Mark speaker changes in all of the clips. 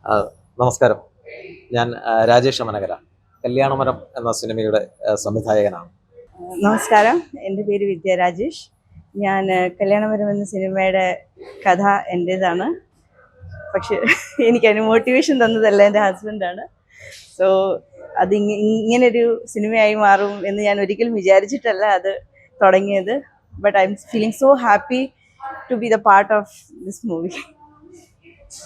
Speaker 1: ആ, നമസ്കാരം. ഞാൻ രാജേഷ് അമനകര, കല്യാണമരം എന്ന സിനിമയുടെ സംവിധായകനാണ്.
Speaker 2: നമസ്കാരം. എൻ്റെ പേര് വിദ്യ രാജേഷ്. ഞാൻ കല്യാണമരം എന്ന സിനിമയുടെ കഥ എൻ്റേതാണ്. പക്ഷെ എനിക്കതിന് മോട്ടിവേഷൻ തന്നതല്ല എൻ്റെ ഹസ്ബൻഡാണ്. സോ അത് ഇങ്ങനൊരു സിനിമയായി മാറും എന്ന് ഞാൻ ഒരിക്കലും വിചാരിച്ചിട്ടല്ല അത് തുടങ്ങിയത്. But I am feeling so happy to be the part of this movie.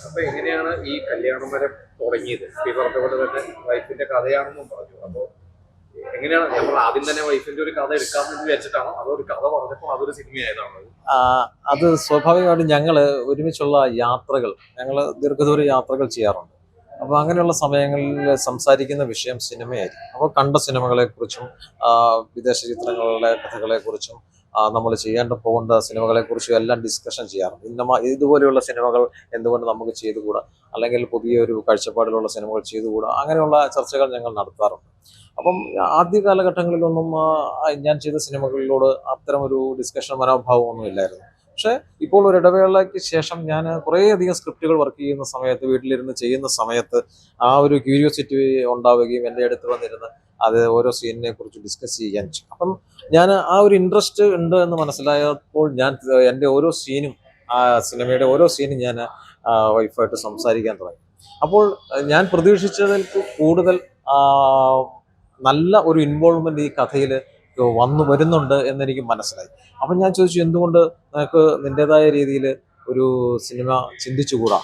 Speaker 3: അപ്പൊ എങ്ങനെയാണ് ഈ കല്യാണം വരെ തുടങ്ങിയത്? ഈ പറഞ്ഞ പോലെ തന്നെ വൈഫിന്റെ കഥയാണെന്നും പറഞ്ഞു. അപ്പൊ എങ്ങനെയാണ് നമ്മൾ ആദ്യം തന്നെ വൈഫിന്റെ ഒരു കഥ എടുക്കാമെന്ന് വിചാരിച്ചിട്ടാണോ, അതോ ഒരു കഥ പറഞ്ഞപ്പോൾ അതൊരു സിനിമയായതാണോ?
Speaker 1: ആ, അത് സ്വാഭാവികമായിട്ടും ഞങ്ങൾ ഒരുമിച്ചുള്ള യാത്രകൾ, ഞങ്ങൾ ദീർഘദൂര യാത്രകൾ ചെയ്യാറുണ്ട്. അപ്പോൾ അങ്ങനെയുള്ള സമയങ്ങളിൽ സംസാരിക്കുന്ന വിഷയം സിനിമയായിരിക്കും. അപ്പോൾ കണ്ട സിനിമകളെക്കുറിച്ചും വിദേശ ചിത്രങ്ങളുടെ കഥകളെക്കുറിച്ചും നമ്മൾ പോകേണ്ട സിനിമകളെക്കുറിച്ചും എല്ലാം ഡിസ്കഷൻ ചെയ്യാറുണ്ട്. ഇതുപോലെയുള്ള സിനിമകൾ എന്തുകൊണ്ട് നമുക്ക് ചെയ്തുകൂടാ, അല്ലെങ്കിൽ പുതിയൊരു കാഴ്ചപ്പാടിലുള്ള സിനിമകൾ ചെയ്തുകൂടാ, അങ്ങനെയുള്ള ചർച്ചകൾ ഞങ്ങൾ നടത്താറുണ്ട്. അപ്പം ആദ്യ കാലഘട്ടങ്ങളിലൊന്നും ഞാൻ ചെയ്ത സിനിമകളിലോട് അത്തരം ഒരു ഡിസ്കഷൻ മനോഭാവമൊന്നും ഇല്ലായിരുന്നു. പക്ഷേ ഇപ്പോൾ ഒരു ഇടവേളയ്ക്ക് ശേഷം ഞാൻ കുറേയധികം സ്ക്രിപ്റ്റുകൾ വർക്ക് ചെയ്യുന്ന സമയത്ത്, വീട്ടിലിരുന്ന് ചെയ്യുന്ന സമയത്ത് ആ ഒരു ക്യൂരിയോസിറ്റി ഉണ്ടാവുകയും എൻ്റെ അടുത്ത് വന്നിരുന്ന് അത് ഓരോ സീനിനെ കുറിച്ച് ഡിസ്കസ് ചെയ്യാൻ ചെയ്യും. അപ്പം ഞാൻ ആ ഒരു ഇൻട്രസ്റ്റ് ഉണ്ട് എന്ന് മനസ്സിലായപ്പോൾ ഞാൻ എൻ്റെ ഓരോ സീനും, ആ സിനിമയുടെ ഓരോ സീനും ഞാൻ വൈഫായിട്ട് സംസാരിക്കാൻ തുടങ്ങി. അപ്പോൾ ഞാൻ പ്രതീക്ഷിച്ചതിൽ കൂടുതൽ നല്ല ഒരു ഇൻവോൾവ്മെന്റ് ഈ കഥയിൽ വന്നു വരുന്നുണ്ട് എന്നെനിക്ക് മനസ്സിലായി. അപ്പം ഞാൻ ചോദിച്ചു, എന്തുകൊണ്ട് നിനക്ക് നിൻ്റെതായ രീതിയിൽ ഒരു സിനിമ ചിന്തിച്ചുകൂടാ?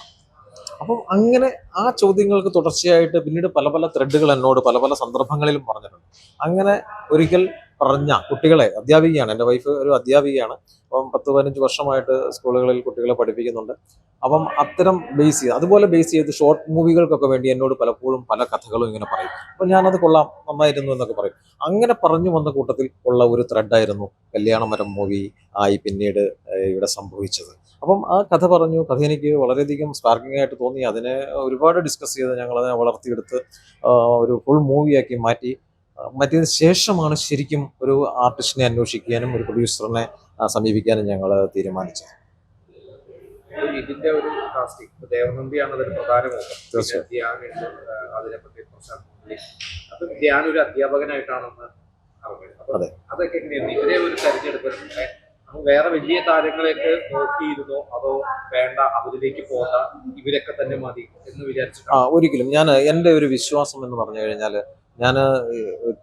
Speaker 1: അപ്പം അങ്ങനെ ആ ചോദ്യങ്ങൾക്ക് തുടർച്ചയായിട്ട് പിന്നീട് പല പല ത്രെഡുകൾ എന്നോട് പല പല സന്ദർഭങ്ങളിലും പറഞ്ഞിട്ടുണ്ട്. അങ്ങനെ ഒരിക്കൽ പറഞ്ഞ കുട്ടികളെ, അധ്യാപികയാണ് എൻ്റെ വൈഫ്, ഒരു അധ്യാപികയാണ്. അപ്പം 10-15 വർഷമായിട്ട് സ്കൂളുകളിൽ കുട്ടികളെ പഠിപ്പിക്കുന്നുണ്ട്. അപ്പം അത്തരം ബേസ് ചെയ്ത്, അതുപോലെ ബേസ് ചെയ്ത് ഷോർട്ട് മൂവികൾക്കൊക്കെ വേണ്ടി എന്നോട് പലപ്പോഴും പല കഥകളും ഇങ്ങനെ പറയും. അപ്പം ഞാനത് കൊള്ളാം, നന്നായിരുന്നു എന്നൊക്കെ പറയും. അങ്ങനെ പറഞ്ഞു വന്ന കൂട്ടത്തിൽ ഉള്ള ഒരു ത്രെഡായിരുന്നു കല്യാണമരം മൂവി ആയി പിന്നീട് ഇവിടെ സംഭവിച്ചത്. അപ്പം ആ കഥ പറഞ്ഞു. കഥ എനിക്ക് വളരെയധികം സ്പാർക്കിംഗ് ആയിട്ട് തോന്നി. അതിനെ ഒരുപാട് ഡിസ്കസ് ചെയ്ത് ഞങ്ങളതിനെ വളർത്തിയെടുത്ത് ഒരു ഫുൾ മൂവിയാക്കി മാറ്റിയതിന് ശേഷമാണ് ശരിക്കും ഒരു ആർട്ടിസ്റ്റിനെ അന്വേഷിക്കാനും ഒരു പ്രൊഡ്യൂസറിനെ സമീപിക്കാനും ഞങ്ങൾ തീരുമാനിച്ചത്.
Speaker 3: ഇതിന്റെ ഒരു കാസ്റ്റിംഗ് ദേവനന്ദിയാണ് അതിന് പ്രധാന മുഖം.
Speaker 1: തീർച്ചയായും.
Speaker 3: ധ്യാനുണ്ട്, അതിനെപ്പറ്റി അപ്പൊ ധ്യാൻ ഒരു അധ്യാപകനായിട്ടാണെന്ന് അറിഞ്ഞത്. അപ്പൊ
Speaker 1: അതെ.
Speaker 3: അതൊക്കെ എങ്ങനെയാണ് ഇവരെ ഒരു തെരഞ്ഞെടുപ്പ്? വേറെ വലിയ താരങ്ങളെയൊക്കെ നോക്കിയിരുന്നോ, അതോ വേണ്ട അവരിലേക്ക് പോകാ, ഇവരൊക്കെ തന്നെ മതി എന്ന് വിചാരിച്ചിട്ടാണ്?
Speaker 1: ഒരിക്കലും ഞാൻ, എൻ്റെ ഒരു വിശ്വാസം എന്ന് പറഞ്ഞു കഴിഞ്ഞാൽ, ഞാൻ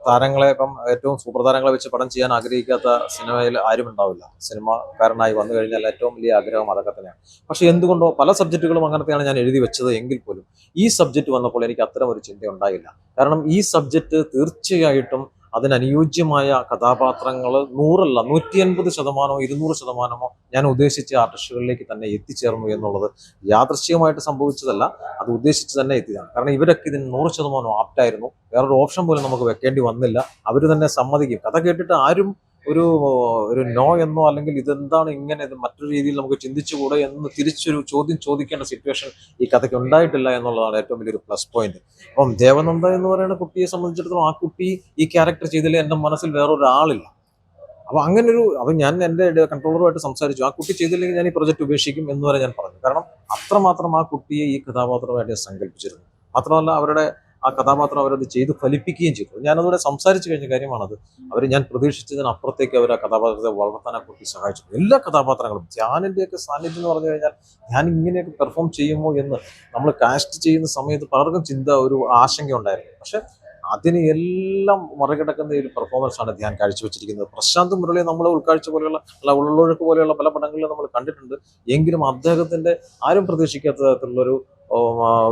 Speaker 1: താരങ്ങളെ, ഇപ്പം ഏറ്റവും സൂപ്പർ താരങ്ങളെ വെച്ച് പടം ചെയ്യാൻ ആഗ്രഹിക്കാത്ത സിനിമയിൽ ആരും ഉണ്ടാവില്ല. സിനിമക്കാരനായി വന്നു കഴിഞ്ഞാൽ ഏറ്റവും വലിയ ആഗ്രഹം അതൊക്കെ തന്നെയാണ്. പക്ഷെ എന്തുകൊണ്ടോ പല സബ്ജക്റ്റുകളും അങ്ങനത്തെയാണ് ഞാൻ എഴുതി വെച്ചത് എങ്കിൽ പോലും ഈ സബ്ജക്റ്റ് വന്നപ്പോൾ എനിക്ക് അത്തരം ഒരു ചിന്ത ഉണ്ടായില്ല. കാരണം ഈ സബ്ജക്റ്റ് തീർച്ചയായിട്ടും അതിനനുയോജ്യമായ കഥാപാത്രങ്ങൾ 100 150%, 200% ഞാൻ ഉദ്ദേശിച്ച ആർട്ടിസ്റ്റുകളിലേക്ക് തന്നെ എത്തിച്ചേർന്നു എന്നുള്ളത് യാദൃശ്ചികമായിട്ട് സംഭവിച്ചതല്ല, അത് ഉദ്ദേശിച്ച് തന്നെ എത്തിയതാണ്. കാരണം ഇവരൊക്കെ ഇതിന് 100% ആപ്റ്റായിരുന്നു. വേറൊരു ഓപ്ഷൻ പോലും നമുക്ക് വെക്കേണ്ടി വന്നില്ല. അവർ തന്നെ സമ്മതിക്കും. കഥ കേട്ടിട്ട് ആരും ഒരു ഒരു നോ എന്നോ, അല്ലെങ്കിൽ ഇതെന്താണ് ഇങ്ങനെ, ഇത് മറ്റൊരു രീതിയിൽ നമുക്ക് ചിന്തിച്ചുകൂടെ എന്ന് തിരിച്ചൊരു ചോദ്യം ചോദിക്കേണ്ട സിറ്റുവേഷൻ ഈ കഥയ്ക്ക് ഉണ്ടായിട്ടില്ല എന്നുള്ളതാണ് ഏറ്റവും വലിയൊരു പ്ലസ് പോയിന്റ്. അപ്പം ദേവനന്ദ എന്ന് പറയുന്ന കുട്ടിയെ സംബന്ധിച്ചിടത്തോളം, ആ കുട്ടി ഈ ക്യാരക്ടർ ചെയ്തതിൽ എൻ്റെ മനസ്സിൽ വേറൊരാളില്ല. അപ്പം ഞാൻ എൻ്റെ കൺട്രോളറുമായിട്ട് സംസാരിച്ചു. ആ കുട്ടി ചെയ്തില്ലെങ്കിൽ ഞാൻ ഈ പ്രൊജക്ട് ഉപേക്ഷിക്കും എന്ന് വരെ ഞാൻ പറഞ്ഞു. കാരണം അത്രമാത്രം ആ കുട്ടിയെ ഈ കഥാപാത്രമായിട്ട് ഞാൻ സങ്കല്പിച്ചിരുന്നു. മാത്രമല്ല അവരുടെ ആ കഥാപാത്രം അവരത് ചെയ്ത് ഫലിപ്പിക്കുകയും ചെയ്തു. ഞാനതുകൂടെ സംസാരിച്ചു കഴിഞ്ഞ കാര്യമാണത്. ഞാൻ പ്രതീക്ഷിച്ചതിനപ്പുറത്തേക്ക് അവർ ആ കഥാപാത്രത്തെ വളർത്താൻ ആ കുട്ടി സഹായിച്ചു. എല്ലാ കഥാപാത്രങ്ങളും, ധ്യാനിൻ്റെയൊക്കെ സാന്നിധ്യം എന്ന് പറഞ്ഞു കഴിഞ്ഞാൽ, ഞാൻ ഇങ്ങനെയൊക്കെ പെർഫോം ചെയ്യുമോ എന്ന് നമ്മൾ കാസ്റ്റ് ചെയ്യുന്ന സമയത്ത് പലർക്കും ഒരു ആശങ്ക ഉണ്ടായിരുന്നു. പക്ഷെ അതിന് എല്ലാം മറികടക്കുന്ന ഒരു പെർഫോമൻസ് ആണ് ധ്യാൻ കാഴ്ചവെച്ചിരിക്കുന്നത്. പ്രശാന്ത് മുരളി നമ്മൾ ഉൾക്കാഴ്ച പോലെയുള്ള, അല്ല ഉള്ളൊഴുക്ക് പോലെയുള്ള പല പടങ്ങളിലും നമ്മൾ കണ്ടിട്ടുണ്ട്. എങ്കിലും അദ്ദേഹത്തിന്റെ ആരും പ്രതീക്ഷിക്കാത്ത തരത്തിലുള്ളൊരു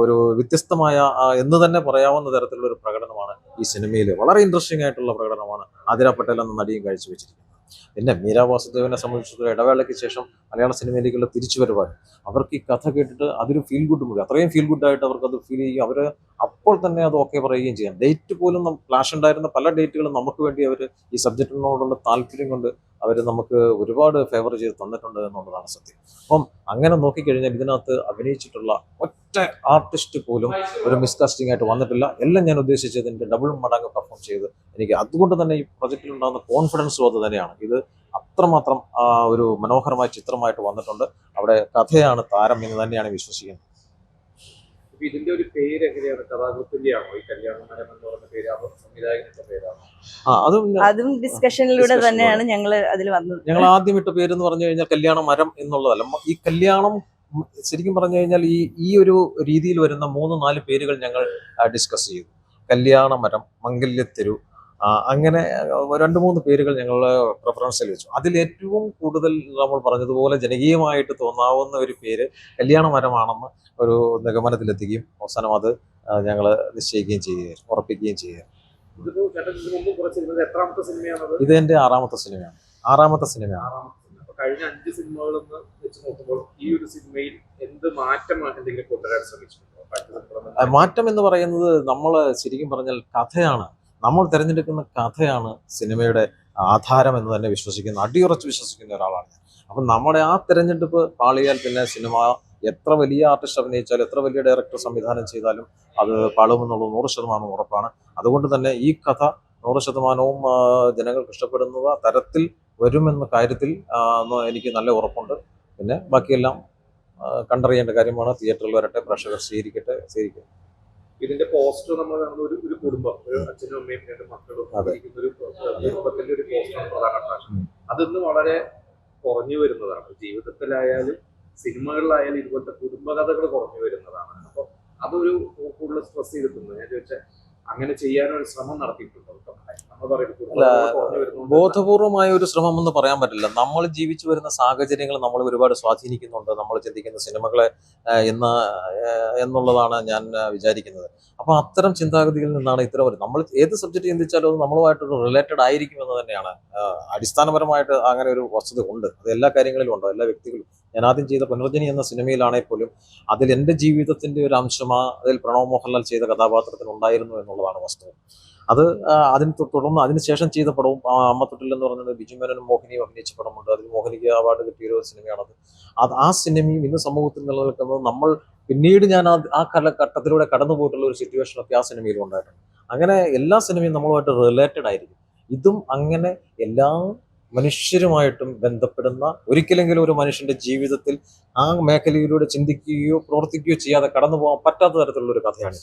Speaker 1: ഒരു വ്യത്യസ്തമായ എന്ന് തന്നെ പറയാവുന്ന തരത്തിലുള്ള ഒരു പ്രകടനമാണ് ഈ സിനിമയിൽ. വളരെ ഇൻട്രസ്റ്റിംഗ് ആയിട്ടുള്ള പ്രകടനമാണ് ആതിര പട്ടേൽ എന്ന നടിയും കാഴ്ചവെച്ചിരിക്കുന്നത്. പിന്നെ മീര വാസുദേവനെ സംബന്ധിച്ചിടത്തോളം ഇടവേളയ്ക്ക് ശേഷം മലയാള സിനിമയിലേക്കുള്ള തിരിച്ചുവരവാണ്. അവർക്ക് ഈ കഥ കേട്ടിട്ട് അതൊരു ഫീൽ ഗുഡ് മൂവി, അത്രയും ഫീൽ ഗുഡായിട്ട് അവർക്കത് ഫീൽ ചെയ്യും. അവർ അപ്പോൾ തന്നെ അത് ഓക്കെ പറയുകയും ചെയ്യാം. ഡേറ്റ് പോലും ഫ്ലാഷ് ഉണ്ടായിരുന്ന പല ഡേറ്റുകളും നമുക്ക് വേണ്ടി അവർ ഈ സബ്ജക്റ്റിനോടുള്ള താല്പര്യം കൊണ്ട് അവർ നമുക്ക് ഒരുപാട് ഫേവർ ചെയ്ത് തന്നിട്ടുണ്ട് എന്നുള്ളതാണ് സത്യം. അപ്പം അങ്ങനെ നോക്കിക്കഴിഞ്ഞാൽ ഇതിനകത്ത് അഭിനയിച്ചിട്ടുള്ള ഒറ്റ ആർട്ടിസ്റ്റ് പോലും ഒരു മിസ്കാസ്റ്റിംഗ് ആയിട്ട് വന്നിട്ടില്ല. എല്ലാം ഞാൻ ഉദ്ദേശിച്ചതിൻ്റെ ഡബിൾ മടങ്ങ് പെർഫോം ചെയ്ത് എനിക്ക്, അതുകൊണ്ട് തന്നെ ഈ പ്രൊജക്റ്റിൽ ഉണ്ടാകുന്ന കോൺഫിഡൻസും അത് തന്നെയാണ്. ഇത് അത്രമാത്രം ഒരു മനോഹരമായ ചിത്രമായിട്ട് വന്നിട്ടുണ്ട്. അവിടെ കഥയാണ് താരം എന്ന് തന്നെയാണ് വിശ്വസിക്കുന്നത്.
Speaker 3: അപ്പൊ ഇതിന്റെ ഒരു പേര് എങ്ങനെയാണ്? കഥാകൃത്തിന്റെ ആണോ ഈ കല്യാണമരം എന്ന് പറയുന്ന പേര്, അതോ സംവിധായകന്റെ പേരാണോ?
Speaker 2: അതും ഡിസ്കഷനിലൂടെ തന്നെയാണ് ഞങ്ങൾ അതിൽ വന്നത്.
Speaker 1: ഞങ്ങൾ ആദ്യം ഇട്ട പേര് എന്ന് പറഞ്ഞു കഴിഞ്ഞാൽ കല്യാണ മരം എന്നുള്ളതല്ല. ഈ കല്യാണം ശരിക്കും പറഞ്ഞു കഴിഞ്ഞാൽ ഈ ഒരു രീതിയിൽ വരുന്ന 3-4 പേരുകൾ ഞങ്ങൾ ഡിസ്കസ് ചെയ്തു. കല്യാണ മരം, മംഗല്യത്തെരു, അങ്ങനെ 2-3 പേരുകൾ ഞങ്ങൾ പ്രിഫറൻസിൽ വെച്ചു. അതിൽ ഏറ്റവും കൂടുതൽ നമ്മൾ പറഞ്ഞതുപോലെ ജനകീയമായിട്ട് തോന്നാവുന്ന ഒരു പേര് കല്യാണ മരമാണെന്ന് ഒരു നിഗമനത്തിലെത്തുകയും അവസാനം അത് ഞങ്ങൾ നിശ്ചയിക്കുകയും ചെയ്യുകയും ഉറപ്പിക്കുകയും ചെയ്യുക.
Speaker 3: ഇതിപ്പോ ചേട്ടൻ ഇതിനു മുമ്പ് കുറച്ചിരുന്നത് എത്രാമത്തെ സിനിമയാണത്?
Speaker 1: ഇത് എൻ്റെ 6ാമത്തെ സിനിമയാണ്. 6ാമത്തെ സിനിമയാണ്.
Speaker 3: 6ാമത്തെ സിനിമ. അപ്പൊ കഴിഞ്ഞ 5 സിനിമകളൊന്ന് വെച്ച് നോക്കുമ്പോൾ ഈ ഒരു സിനിമയിൽ എന്ത് മാറ്റം എന്തെങ്കിലും കൊണ്ടുവരാൻ ശ്രമിച്ചിട്ടുണ്ടോ?
Speaker 1: മാറ്റം എന്ന് പറയുന്നത് നമ്മൾ ശരിക്കും പറഞ്ഞാൽ കഥയാണ്. നമ്മൾ തിരഞ്ഞെടുക്കുന്ന കഥയാണ് സിനിമയുടെ ആധാരം എന്ന് തന്നെ വിശ്വസിക്കുന്ന, അടിയുറച്ച് വിശ്വസിക്കുന്ന ഒരാളാണ് ഞാൻ. അപ്പം നമ്മുടെ ആ തിരഞ്ഞെടുപ്പ് പാളിയാൽ പിന്നെ സിനിമ എത്ര വലിയ ആർട്ടിസ്റ്റ് അഭിനയിച്ചാലും എത്ര വലിയ ഡയറക്ടർ സംവിധാനം ചെയ്താലും അത് പാളുമെന്നുള്ളത് 100% ഉറപ്പാണ്. അതുകൊണ്ട് തന്നെ ഈ കഥ 100% ജനങ്ങൾക്ക് ഇഷ്ടപ്പെടുന്ന തരത്തിൽ വരുമെന്ന കാര്യത്തിൽ എനിക്ക് നല്ല ഉറപ്പുണ്ട്. പിന്നെ ബാക്കിയെല്ലാം കണ്ടറിയേണ്ട കാര്യമാണ്. തിയേറ്ററിൽ വരട്ടെ, പ്രേക്ഷകർ സ്വീകരിക്കട്ടെ.
Speaker 3: ഇതിന്റെ പോസ്റ്റർ നമ്മൾ ഒരു കുടുംബം, ഒരു അച്ഛനും അമ്മയും 2 മക്കളും ഇരിക്കുന്ന ഒരു കുടുംബത്തിന്റെ ഒരു പോസ്റ്ററാണ് പ്രധാന അട്രാക്ഷൻ. അതിന്ന് വളരെ കുറഞ്ഞു വരുന്നതാണ്. ജീവിതത്തിലായാലും സിനിമകളിലായാലും ഇതുപോലത്തെ കുടുംബകഥകൾ കുറഞ്ഞു വരുന്നതാണ്. അപ്പൊ അതൊരു കൂടുതൽ സ്ട്രെസ് ചെയ്തിട്ടുണ്ട്. ഞാൻ ചോദിച്ചാൽ അങ്ങനെ ചെയ്യാനൊരു ശ്രമം നടത്തിയിട്ടുണ്ടോ?
Speaker 1: ബോധപൂർവമായ ഒരു ശ്രമം എന്ന് പറയാൻ പറ്റില്ല. നമ്മൾ ജീവിച്ചു വരുന്ന സാഹചര്യങ്ങൾ നമ്മൾ ഒരുപാട് സ്വാധീനിക്കുന്നുണ്ട് നമ്മൾ ചിന്തിക്കുന്ന സിനിമകളെ എന്നുള്ളതാണ് ഞാൻ വിചാരിക്കുന്നത്. അപ്പൊ അത്തരം ചിന്താഗതിയിൽ നിന്നാണ് ഇത്തരം ഒരു, നമ്മൾ ഏത് സബ്ജക്ട് ചിന്തിച്ചാലും അത് നമ്മളുമായിട്ട് റിലേറ്റഡ് ആയിരിക്കുമെന്ന് തന്നെയാണ് അടിസ്ഥാനപരമായിട്ട് അങ്ങനെ ഒരു വസ്തുത ഉണ്ട്. അത് എല്ലാ കാര്യങ്ങളിലും ഉണ്ടോ, എല്ലാ വ്യക്തികളും. ഞാൻ ആദ്യം ചെയ്ത പുനർജനി എന്ന സിനിമയിലാണെങ്കിൽ പോലും അതിൽ എൻ്റെ ജീവിതത്തിന്റെ ഒരു അംശമാ അതിൽ പ്രണവ് മോഹൻലാൽ ചെയ്ത കഥാപാത്രത്തിന് ഉണ്ടായിരുന്നു എന്നുള്ളതാണ് വസ്തുത. അത് അതിന് തുടർന്ന് അതിനുശേഷം ചെയ്ത പടവും അമ്മത്തൊട്ടിൽ എന്ന് പറയുന്നത് ബിജു മേനോനും മോഹിനിയും അഭിനയിച്ച പടമുണ്ട്. അതിൽ മോഹിനിക്ക് അവാർഡ് കിട്ടിയൊരു സിനിമയാണത്. ആ സിനിമയും ഇന്ന് സമൂഹത്തിൽ നിലനിൽക്കുന്നത് നമ്മൾ പിന്നീട് ഞാൻ ആ കാലഘട്ടത്തിലൂടെ കടന്നു പോയിട്ടുള്ള ഒരു സിറ്റുവേഷനൊക്കെ ആ സിനിമയിൽ ഉണ്ടായിട്ടുണ്ട്. അങ്ങനെ എല്ലാ സിനിമയും നമ്മളുമായിട്ട് റിലേറ്റഡ് ആയിരിക്കും. ഇതും അങ്ങനെ എല്ലാ മനുഷ്യരുമായിട്ടും ബന്ധപ്പെടുന്ന, ഒരിക്കലെങ്കിലും ഒരു മനുഷ്യന്റെ ജീവിതത്തിൽ ആ മേഖലയിലൂടെ ചിന്തിക്കുകയോ പ്രവർത്തിക്കുകയോ ചെയ്യാതെ കടന്നു പോകാൻ പറ്റാത്ത തരത്തിലുള്ള ഒരു കഥയാണ്.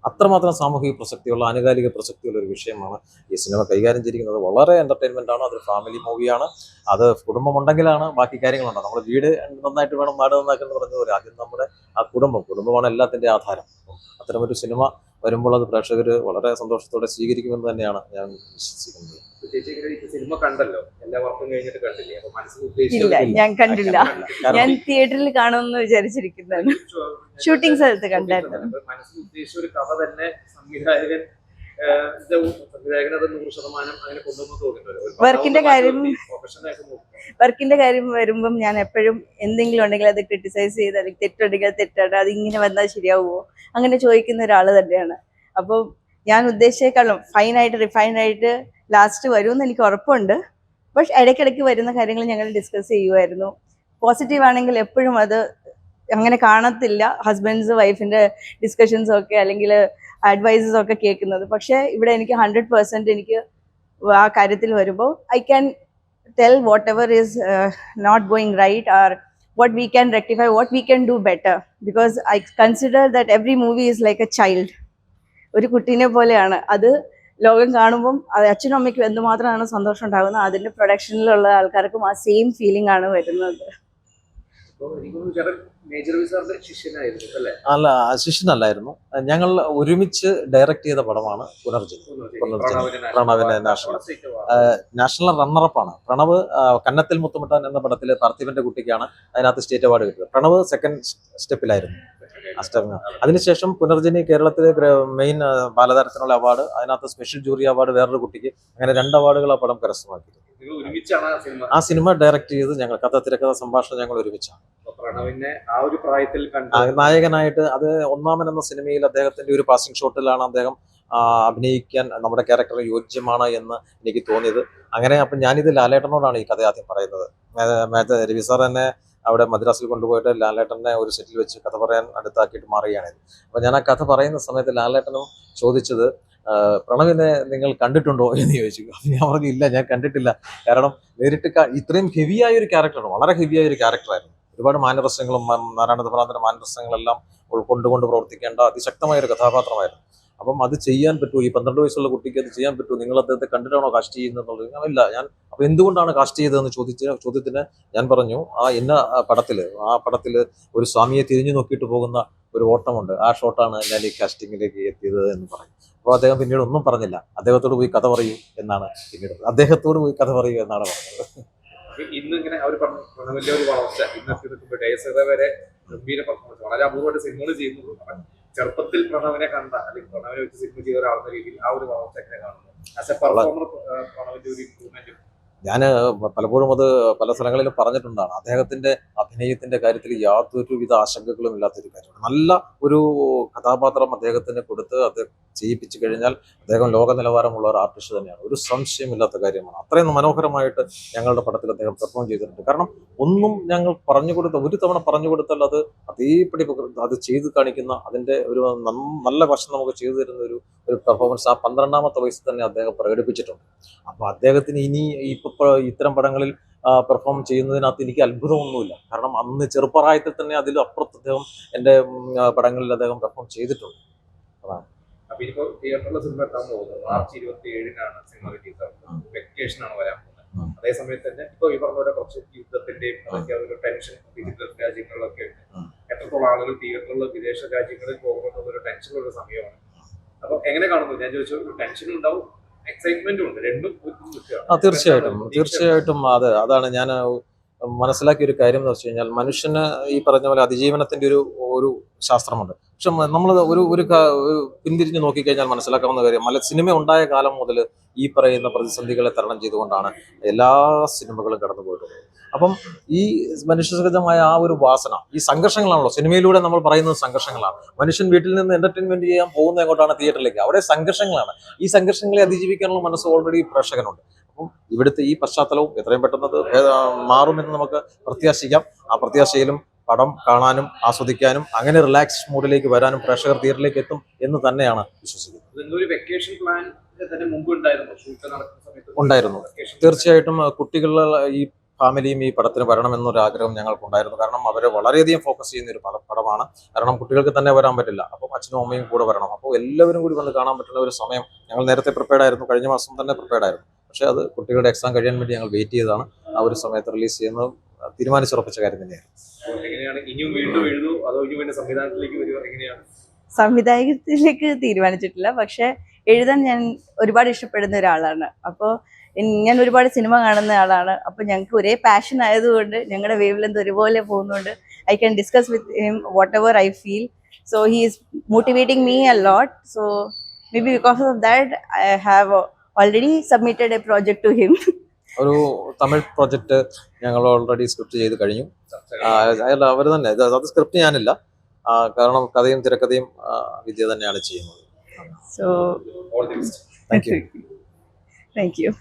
Speaker 1: അത്രമാത്രം സാമൂഹിക പ്രസക്തിയുള്ള, ആനുകാലിക പ്രസക്തിയുള്ള ഒരു വിഷയമാണ് ഈ സിനിമ കൈകാര്യം ചെയ്തിരിക്കുന്നത്. വളരെ എന്റർടൈൻമെന്റ് ആണ്. അതൊരു ഫാമിലി മൂവിയാണ്. അത് കുടുംബമുണ്ടെങ്കിലാണ് ബാക്കി കാര്യങ്ങളുണ്ട്. നമ്മൾ വീട് നന്നായിട്ട് വേണം നാട് നന്നാക്കുന്നത് പറഞ്ഞതുപോലെ ആദ്യം നമ്മുടെ ആ കുടുംബമാണ് എല്ലാത്തിന്റെ ആധാരം. അത്തരമൊരു സിനിമ വരുമ്പോൾ അത് പ്രേക്ഷകർ വളരെ സന്തോഷത്തോടെ സ്വീകരിക്കുമെന്ന് തന്നെയാണ് ഞാൻ വിശ്വസിക്കുന്നത്.
Speaker 3: സിനിമ കണ്ടല്ലോ, എല്ലാ വർക്കും കഴിഞ്ഞിട്ട് കണ്ടില്ലേ? അപ്പൊ
Speaker 2: ഇല്ല, ഞാൻ കണ്ടില്ല. ഞാൻ തിയേറ്ററിൽ കാണുമെന്ന് വിചാരിച്ചിരിക്കുന്നതാണ്. ഷൂട്ടിംഗ് സ്ഥലത്ത് കണ്ടായിരുന്നു.
Speaker 3: മനസ്സിൽ ഉദ്ദേശിച്ച ഒരു കഥ തന്നെ സംവിധായകൻ അത് 100% അങ്ങനെ കൊണ്ടുവന്ന് തോന്നുന്നുണ്ട്.
Speaker 2: വർക്കിന്റെ കാര്യം വരുമ്പം ഞാൻ എപ്പോഴും എന്തെങ്കിലും ഉണ്ടെങ്കിൽ അത് ക്രിട്ടിസൈസ് ചെയ്ത്, അല്ലെങ്കിൽ തെറ്റുണ്ടെങ്കിൽ അത് തെറ്റാണ്, അത് ഇങ്ങനെ വന്നാൽ ശരിയാവുമോ അങ്ങനെ ചോദിക്കുന്ന ഒരാൾ തന്നെയാണ്. അപ്പോൾ ഞാൻ ഉദ്ദേശിച്ചേക്കാളും ഫൈനായിട്ട് റിഫൈൻഡായിട്ട് ലാസ്റ്റ് വരുമെന്ന് എനിക്ക് ഉറപ്പുണ്ട്. പക്ഷെ ഇടയ്ക്കിടയ്ക്ക് വരുന്ന കാര്യങ്ങൾ ഞങ്ങൾ ഡിസ്കസ് ചെയ്യുമായിരുന്നു. പോസിറ്റീവ് ആണെങ്കിൽ എപ്പോഴും അത് അങ്ങനെ കാണത്തില്ല. ഹസ്ബൻഡ്സ് വൈഫിന്റെ ഡിസ്കഷൻസ് ഒക്കെ അല്ലെങ്കിൽ അഡ്വൈസസ് ഒക്കെ കേൾക്കുന്നത്. പക്ഷെ ഇവിടെ എനിക്ക് 100% എനിക്ക് ആ കാര്യത്തിൽ വരുമ്പോൾ I can tell whatever is not going right or what we can rectify, what we can do better, because I consider that every movie is like a child. ഒരു കുട്ടീനെ പോലെയാണ്. അത് ലോകം കാണുമ്പം അത് അച്ഛനും അമ്മയ്ക്കും എന്തുമാത്രമാണ് സന്തോഷം ഉണ്ടാകുന്നത്, അതിന്റെ പ്രൊഡക്ഷനിലുള്ള ആൾക്കാർക്കും ആ സെയിം ഫീലിംഗ് ആണ് വരുന്നത്.
Speaker 1: അല്ല, ശിഷ്യനല്ലായിരുന്നു. ഞങ്ങൾ ഒരുമിച്ച് ഡയറക്ട് ചെയ്ത പടമാണ് പുനർജനി. പ്രണവിന്റെ നാഷണൽ റണ്ണറപ്പാണ് പ്രണവ്. കന്നത്തിൽ മുത്തമിട്ടാൻ എന്ന പടത്തില് പാർത്ഥിവന്റെ കുട്ടിക്കാണ് അതിനകത്ത് സ്റ്റേറ്റ് അവാർഡ് കിട്ടിയത്. പ്രണവ് സെക്കൻഡ് സ്റ്റെപ്പിലായിരുന്നു. അതിനുശേഷം പുനർജനി കേരളത്തിലെ മെയിൻ ബാലതാരത്തിനുള്ള അവാർഡ്, അതിനകത്ത് സ്പെഷ്യൽ ജൂറി അവാർഡ് വേറൊരു കുട്ടിക്ക്, അങ്ങനെ 2 അവാർഡുകൾ ആ പടം കരസ്ഥമാക്കി. ആ സിനിമ ഡയറക്ട് ചെയ്ത് ഞങ്ങൾ കഥ, തിരക്കഥ, സംഭാഷണം ഞങ്ങൾ ഒരുമിച്ചാണ്. നായകനായിട്ട് അത് ഒന്നാമൻ എന്ന സിനിമയിൽ അദ്ദേഹത്തിന്റെ ഒരു പാസിംഗ് ഷോട്ടിലാണ് അദ്ദേഹം അഭിനയിക്കാൻ നമ്മുടെ ക്യാരക്ടർ യോജ്യമാണ് എന്ന് എനിക്ക് തോന്നിയത്. അങ്ങനെ അപ്പം ഞാനിത് ലാലേട്ടനോടാണ് ഈ കഥ ആദ്യം പറയുന്നത്. രവി സാർ തന്നെ അവിടെ മദ്രാസിൽ കൊണ്ടുപോയിട്ട് ലാലേട്ടനെ ഒരു സെറ്റിൽ വെച്ച് കഥ പറയാൻ അടുത്താക്കിയിട്ട് മാറുകയാണിത്. അപ്പൊ ഞാൻ ആ കഥ പറയുന്ന സമയത്ത് ലാലേട്ടനും ചോദിച്ചത്, പ്രണവിനെ നിങ്ങൾ കണ്ടിട്ടുണ്ടോ എന്ന് ചോദിച്ചു. ഞാൻ പറഞ്ഞു ഇല്ല, ഞാൻ കണ്ടിട്ടില്ല. കാരണം നേരിട്ട് ഇത്രയും ഹെവിയായ ഒരു ക്യാരക്ടറാണ്, വളരെ ഹെവിയായ ഒരു ക്യാരക്ടറായിരുന്നു. ഒരുപാട് മാനരസങ്ങളും നാരായണ മാനരസങ്ങളെല്ലാം ഉൾക്കൊണ്ടുകൊണ്ട് പ്രവർത്തിക്കേണ്ട അതിശക്തമായ ഒരു കഥാപാത്രമായിരുന്നു. അപ്പം അത് ചെയ്യാൻ പറ്റുമോ, ഈ 12 വയസ്സുള്ള കുട്ടിക്ക് അത് ചെയ്യാൻ പറ്റുമോ, നിങ്ങൾ അദ്ദേഹത്തെ കണ്ടിട്ടാണോ കാസ്റ്റ് ചെയ്യുന്നത്? ഇല്ല, ഞാൻ അപ്പൊ എന്തുകൊണ്ടാണ് കാസ്റ്റ് ചെയ്തതെന്ന് ചോദ്യത്തിന് ഞാൻ പറഞ്ഞു, ആ പടത്തില് ഒരു സ്വാമിയെ തിരിഞ്ഞു നോക്കിയിട്ട് പോകുന്ന ഒരു ഓട്ടമുണ്ട്, ആ ഷോട്ടാണ് ഞാൻ ഈ കാസ്റ്റിങ്ങിലേക്ക് എത്തിയത് എന്ന് പറഞ്ഞു. അപ്പോൾ അദ്ദേഹം പിന്നീട് ഒന്നും പറഞ്ഞില്ല. അദ്ദേഹത്തോട് പോയി കഥ പറയൂ എന്നാണ് പറഞ്ഞത്.
Speaker 3: അപ്പൊ ഇന്ന് ഇങ്ങനെ അവർ പറഞ്ഞു പ്രണവിന്റെ ഒരു വളർച്ച ഇന്നത്തെ ഡേസറ വരെ ഗംഭീര പെർഫോമൻസ്, വളരെ അപൂർവമായിട്ട് സിനിമകൾ ചെയ്യുന്നത്. ചെറുപ്പത്തിൽ പ്രണവിനെ കണ്ട അല്ലെങ്കിൽ പ്രണവിനെ വെച്ച് സിനിമ ചെയ്ത ഒരാളുടെ രീതിയിൽ ആ ഒരു വളർച്ച എങ്ങനെ കാണുന്നു? ആസ് എ പെർഫോമർ പ്രണവിന്റെ ഒരു ഇംപ്രൂവ്മെന്റ്
Speaker 1: ഞാൻ പലപ്പോഴും അത് പല സ്ഥലങ്ങളിലും പറഞ്ഞിട്ടുണ്ടാണ്. അദ്ദേഹത്തിന്റെ അഭിനയത്തിന്റെ കാര്യത്തിൽ യാതൊരുവിധ ആശങ്കകളും ഇല്ലാത്തൊരു കാര്യമാണ്. നല്ല ഒരു കഥാപാത്രം അദ്ദേഹത്തിന് കൊടുത്ത് അത് ചെയ്യിപ്പിച്ചു കഴിഞ്ഞാൽ അദ്ദേഹം ലോക നിലവാരമുള്ള ഒരു ആർട്ടിസ്റ്റ് തന്നെയാണ്, ഒരു സംശയമില്ലാത്ത കാര്യമാണ്. അത്രയും മനോഹരമായിട്ട് ഞങ്ങളുടെ പടത്തിൽ അദ്ദേഹം പെർഫോം ചെയ്തിട്ടുണ്ട്. കാരണം ഒന്നും ഞങ്ങൾ ഒരു തവണ പറഞ്ഞു കൊടുത്താൽ അത് അതേപടി അത് ചെയ്ത് കാണിക്കുന്ന, അതിന്റെ ഒരു നല്ല വശം നമുക്ക് ചെയ്തു തരുന്ന ഒരു പെർഫോമൻസ് ആ 12ാമത്തെ വയസ്സിൽ തന്നെ അദ്ദേഹം പ്രകടിപ്പിച്ചിട്ടുണ്ട്. അപ്പൊ അദ്ദേഹത്തിന് ഇനി ഇത്തരം പടങ്ങളിൽ പെർഫോം ചെയ്യുന്നതിനകത്ത് എനിക്ക് അത്ഭുതമൊന്നുമില്ല. കാരണം അന്ന് ചെറുപ്രായത്തിൽ തന്നെ അതിലും അപ്പുറത്ത് അദ്ദേഹം എൻ്റെ പടങ്ങളിൽ അദ്ദേഹം പെർഫോം ചെയ്തിട്ടുണ്ട്. അതാണ്.
Speaker 3: അപ്പൊ ഇനിയിപ്പോ തിയേറ്ററിലെ സിനിമ എത്താൻ പോകുന്നത് മാർച്ച് 27-നാണ് സിനിമ റിലീസ് ആവുന്നത്. വെക്കേഷൻ ആണ് വരാൻ പോകുന്നത്. അതേ സമയത്ത് തന്നെ ഇപ്പൊ ഈ പറഞ്ഞ പോലെ കുറച്ച് യുദ്ധത്തിന്റെയും അതൊക്കെ ഒരു ടെൻഷൻ ഡിജിറ്റൽ രാജ്യങ്ങളിലൊക്കെ ഉണ്ട്. എത്രത്തോളം ആളുകൾ തിയേറ്ററിൽ വിദേശ രാജ്യങ്ങളിൽ പോകുന്ന ഒരു ടെൻഷനുള്ള ഒരു സമയമാണ്. അപ്പൊ എങ്ങനെ കാണുന്നു? ഞാൻ ചോദിച്ചു, ഒരു ടെൻഷനും ഉണ്ടാവും, എക്സൈറ്റ്മെന്റും ഉണ്ട്, രണ്ടും
Speaker 1: തീർച്ചയായിട്ടും അതാണ് ഞാൻ മനസ്സിലാക്കിയ ഒരു കാര്യം എന്ന് വെച്ച് കഴിഞ്ഞാൽ, മനുഷ്യന് ഈ പറഞ്ഞ പോലെ അതിജീവനത്തിന്റെ ഒരു ശാസ്ത്രമുണ്ട്. പക്ഷെ നമ്മൾ ഒരു പിന്തിരിഞ്ഞ് നോക്കിക്കഴിഞ്ഞാൽ മനസ്സിലാക്കാവുന്ന കാര്യം, സിനിമ ഉണ്ടായ കാലം മുതൽ ഈ പറയുന്ന പ്രതിസന്ധികളെ തരണം ചെയ്തുകൊണ്ടാണ് എല്ലാ സിനിമകളും കടന്നു പോയിട്ടുള്ളത്. അപ്പം ഈ മനുഷ്യസഹജമായ ആ ഒരു വാസന, ഈ സംഘർഷങ്ങളാണല്ലോ സിനിമയിലൂടെ നമ്മൾ പറയുന്നത്, സംഘർഷങ്ങളാണ്. മനുഷ്യൻ വീട്ടിൽ നിന്ന് എന്റർടൈൻമെന്റ് ചെയ്യാൻ പോകുന്ന എങ്ങോട്ടാണ്? തിയേറ്ററിലേക്ക്. അവിടെ സംഘർഷങ്ങളാണ്. ഈ സംഘർഷങ്ങളെ അതിജീവിക്കാനുള്ള മനസ്സ് ഓൾറെഡി പ്രേക്ഷകനുണ്ട്. അപ്പം ഇവിടുത്തെ ഈ പശ്ചാത്തലവും എത്രയും പെട്ടെന്ന് മാറുമെന്ന് നമുക്ക് പ്രത്യാശിക്കാം. ആ പ്രത്യാശയിലും പടം കാണാനും ആസ്വദിക്കാനും അങ്ങനെ റിലാക്സ് മൂഡിലേക്ക് വരാനും പ്രേക്ഷകർ തിയേറ്ററിലേക്ക് എത്തും എന്ന് തന്നെയാണ് വിശ്വസിക്കുന്നത്. ഉണ്ടായിരുന്നു. തീർച്ചയായിട്ടും കുട്ടികളുടെ ഈ ഫാമിലിയും ഈ പടത്തിന് വരണമെന്നൊരു ആഗ്രഹം ഞങ്ങൾക്കുണ്ടായിരുന്നു. കാരണം അവരെ വളരെയധികം ഫോക്കസ് ചെയ്യുന്ന ഒരു പടമാണ്. കാരണം കുട്ടികൾക്ക് തന്നെ വരാൻ പറ്റില്ല, അപ്പം അച്ഛനും അമ്മയും കൂടെ വരണം. അപ്പോൾ എല്ലാവരും കൂടി വന്ന് കാണാൻ പറ്റുന്ന ഒരു സമയം ഞങ്ങൾ നേരത്തെ പ്രിപ്പയർഡ് ആയിരുന്നു. കഴിഞ്ഞ മാസം തന്നെ പ്രിപ്പയർഡ് ആയിരുന്നു. പക്ഷേ അത് കുട്ടികളുടെ എക്സാം കഴിയാൻ വേണ്ടി ഞങ്ങൾ വെയിറ്റ് ചെയ്തതാണ്. ആ ഒരു സമയത്ത് റിലീസ് ചെയ്യുന്നത് തീരുമാനിച്ചുറപ്പിച്ച കാര്യം തന്നെയാണ്.
Speaker 2: സംവിധായകത്തിലേക്ക് തീരുമാനിച്ചിട്ടില്ല, പക്ഷെ എഴുതാൻ ഞാൻ ഒരുപാട് ഇഷ്ടപ്പെടുന്ന ഒരാളാണ്. അപ്പോൾ ഞാൻ ഒരുപാട് സിനിമ കാണുന്ന ആളാണ്. അപ്പോൾ ഞങ്ങൾക്ക് ഒരേ പാഷൻ ആയതുകൊണ്ട് ഞങ്ങളുടെ വേവ് ലെങ്ത് ഒരുപോലെ പോകുന്നുണ്ട്. I can discuss with him whatever I feel. So he is motivating me a lot. So maybe because of that I have already submitted a project to him.
Speaker 1: ഒരു Tamil project ഞങ്ങൾ already script ചെയ്ത് കഴിഞ്ഞു. അവർ തന്നെ, അത് script ഞാനില്ല, കാരണം കഥയും തിരക്കഥയും വിദ്യ തന്നെയാണ് ചെയ്യുന്നത്.
Speaker 2: So
Speaker 1: thank you.
Speaker 2: Thank you.